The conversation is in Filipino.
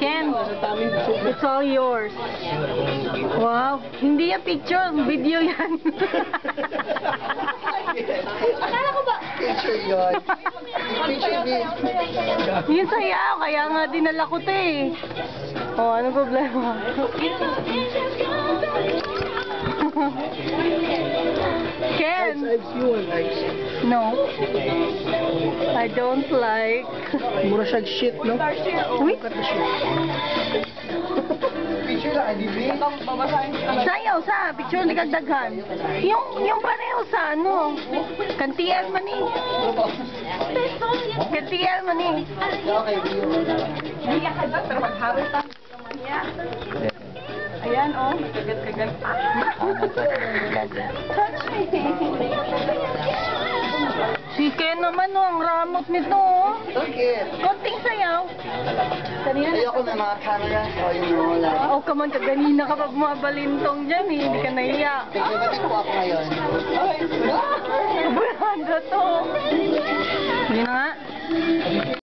Ken, it's all yours. Wow, hindi yan picture, video yan. Akala ko ba? Picture yun. Picture din. Yung sayaw, kaya nga dinala ko ito eh. Oh, anong problema? Ken! No. I don't like. Mura siyang shit, no? Uy! Picture lang, di ba? Sayaw sa, picture ni kagdaghan. Yung pareho sa ano. Kantiyan man eh. Kantiyan man eh. Okay, Hindi ka ba, pero magharap ta. Ayan, oh. Kagat-kagat. Si Ken naman, oh. Ang ramot nito, oh. okay. Konting sayaw. Kanina. Ayoko na mga camera. So, yun wala. O ka man, kaganina ka pa bumabalintong dyan, eh. Hindi ka nahiya. Teka, ba't ko ako ngayon? Bulanda to. Hindi na nga.